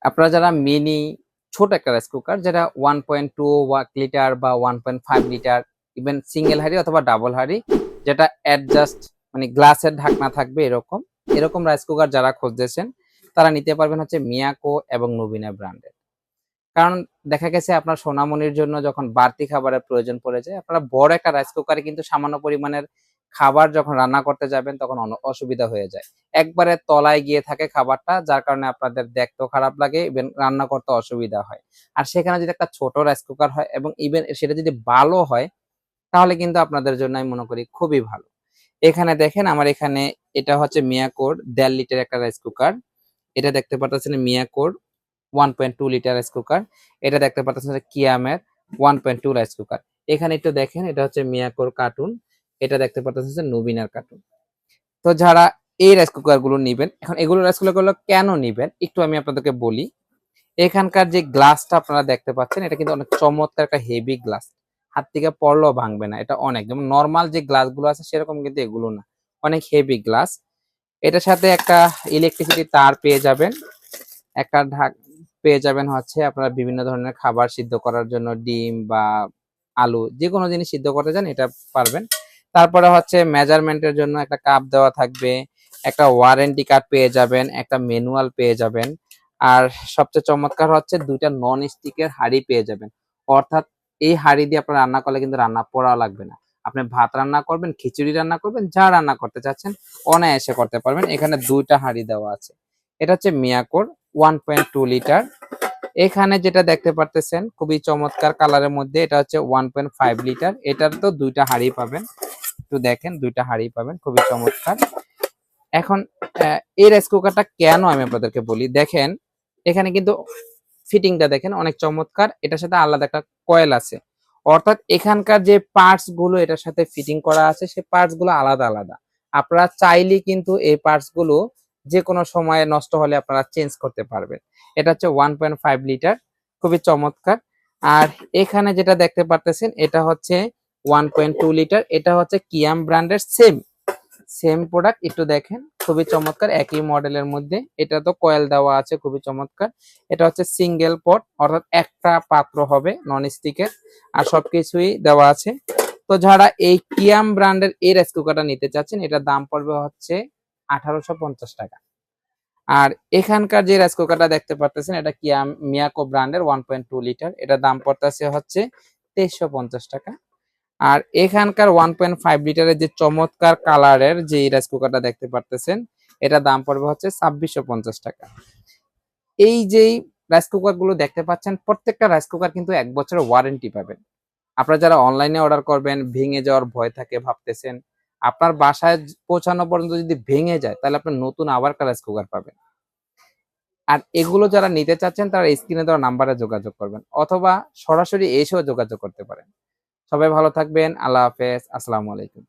আপনারা যারা মিনি ছোট একটা রাইস কুকার যেটা 1.2 লিটার বা 1.5 লিটার, ইভেন সিঙ্গেল হাঁড়ি অথবা ডাবল হাঁড়ি, যেটা অ্যাডজাস্ট মানে গ্লাসের ঢাকনা থাকবে, এরকম এরকম রাইস কুকার যারা খুঁজতেছেন তারা নিতে পারবেন হচ্ছে মিয়াকো এবং নবীনা ব্র্যান্ডের। কারণ দেখা গেছে আপনার সোনামনির জন্য যখন বাড়তি খাবারের প্রয়োজন পড়ে যায়, আপনারা বড় একটা রাইস কুকারে কিন্তু সামান্য পরিমাণের খাবার যখন রান্না করতে যাবেন তখন অসুবিধা হয়ে যায়। একবারে তলায় গিয়ে থাকে খাবারটা, যার কারণে আপনাদের দেখতেও খারাপ লাগে, ইভেন রান্না করতে অসুবিধা হয়। আর সেখানে যদি একটা ছোট রাইস কুকার হয় এবং ইভেন সেটা যদি ভালো হয়, তাহলে কিন্তু আপনাদের জন্য আমি মনে করি খুবই ভালো। এখানে দেখেন আমার এখানে এটা হচ্ছে মিয়াকোর 1.5 লিটার একটা রাইস কুকার। এটা দেখতে পাচ্ছেন মিয়াকোর 1.2 লিটার রাইস কুকার। এটা দেখতে পাচ্ছেন কিয়ামের 1.2 রাইস কুকার। এখানে একটু দেখেন, এটা হচ্ছে মিয়াকোর কার্টুন, এটা দেখতে পাচ্ছেন নবীনার কার্টুন। তো যারা এই রাইস কুকার গুলো নিবেন, এখন এগুলো রাইস কুকার গুলো কেন নিবেন একটু আমি আপনাদেরকে বলি। এখানকার যে গ্লাসটা আপনারা দেখতে পাচ্ছেন, এটা কিন্তু অনেক চমৎকার একটা হেভি গ্লাস, হাত থেকে পড়লেও ভাঙবে না। এটা অনেক, যেমন নর্মাল যে গ্লাস গুলো আছে সেরকম কিন্তু এগুলো না, অনেক হেভি গ্লাস। এটার সাথে একটা ইলেকট্রিসিটি তার পেয়ে যাবেন, একটা পেয়ে যাবেন হচ্ছে আপনারা বিভিন্ন ধরনের খাবার সিদ্ধ করার জন্য, ডিম বা আলু যে কোনো জিনিস সিদ্ধ করতে চান এটা পারবেন। তারপরে হচ্ছে মেজারমেন্টের জন্য একটা কাপ দেওয়া থাকবে, একটা ওয়ারেন্টি কার্ড পেয়ে যাবেন, একটা ম্যানুয়াল পেয়ে যাবেন। আর সবচেয়ে চমৎকার হচ্ছে দুইটা নন স্টিকের হাঁড়ি পেয়ে যাবেন। অর্থাৎ এই হাঁড়ি দিয়ে আপনার রান্না করলে কিন্তু রান্না পোড়া লাগবে না। আপনি ভাত রান্না করবেন, খিচুড়ি রান্না করবেন, যা রান্না করতে চাচ্ছেন অনায়াসে করতে পারবেন। এখানে দুইটা হাঁড়ি দেওয়া আছে। এটা হচ্ছে মিয়াকোর 1.2 লিটার। এখানে যেটা দেখতে পারতেছেন খুবই চমৎকার কালারের মধ্যে, এটা হচ্ছে 1.5 লিটার। এটার তো দুইটা হাঁড়ি পাবেন, একটু দেখেন দুইটা হাঁড়ি পাবেন, খুবই চমৎকার। এখন এই রাইস কুকারটা কেন আমি আপনাদেরকে বলি, দেখেন এখানে কিন্তু ফিটিংটা দেখেন অনেক চমৎকার। এটার সাথে আলাদা একটা কয়েল আছে, অর্থাৎ এখানকার যে পার্টস গুলো এটার সাথে ফিটিং করা আছে সেই পার্টস গুলো আলাদা আলাদা। আপনারা চাইলে কিন্তু এই পার্টস গুলো যে কোনো সময়ে নষ্ট হলে আপনারা চেঞ্জ করতে পারবেন। এটা হচ্ছে 1.5 লিটার, খুবই চমৎকার। আর এখানে যেটা দেখতে পারতেছেন এটা হচ্ছে 1.2 লিটার। এটা হচ্ছে কিয়াম ব্র্যান্ডের সেম সেম প্রোডাক্ট, একটু দেখেন খুবই চমৎকার, একই মডেলের মধ্যে। এটা তো কয়েল দেওয়া আছে, খুবই চমৎকার। এটা হচ্ছে সিঙ্গেল পট, অর্থাৎ একটা পাত্র হবে নন স্টিকের, আর সবকিছুই দেওয়া আছে। তো যারা এই কিয়াম ব্র্যান্ডের এই রাইস কুকারটা নিতে চাচ্ছেন, এটার দাম পড়বে হচ্ছে 1850 টাকা। আর এখানকার যে রাইস কুকারটা দেখতে পারতেছেন এটা কিয়াম মিয়াকো ব্র্যান্ডের 1.2 লিটার, এটা দাম পড়তেছে হচ্ছে 2350 টাকা। আর এখানকার 1.5 লিটারের যে চমৎকার কালারের যে রাইস কুকারটা দেখতে পারতেছেন, এটা দাম পড়বে হচ্ছে 2650 টাকা। এই যে রাইস কুকার গুলো দেখতে পাচ্ছেন, প্রত্যেকটা রাইস কুকার কিন্তু 1 বছরের ওয়ারেন্টি পাবেন। আপনারা যারা অনলাইনে অর্ডার করবেন, ভেঙে যাওয়ার ভয় থাকে ভাবতেছেন, আপনার বাসায় পৌঁছানো পর্যন্ত যদি ভেঙে যায় তাহলে আপনি নতুন আবার একটা রাইস কুকার পাবেন। আর এগুলো যারা নিতে চাচ্ছেন তারা স্ক্রিনে দেওয়া নাম্বারে যোগাযোগ করবেন, অথবা সরাসরি এসেও যোগাযোগ করতে পারেন। সবাই ভালো থাকবেন, আল্লাহ হাফেজ, আসসালামু আলাইকুম।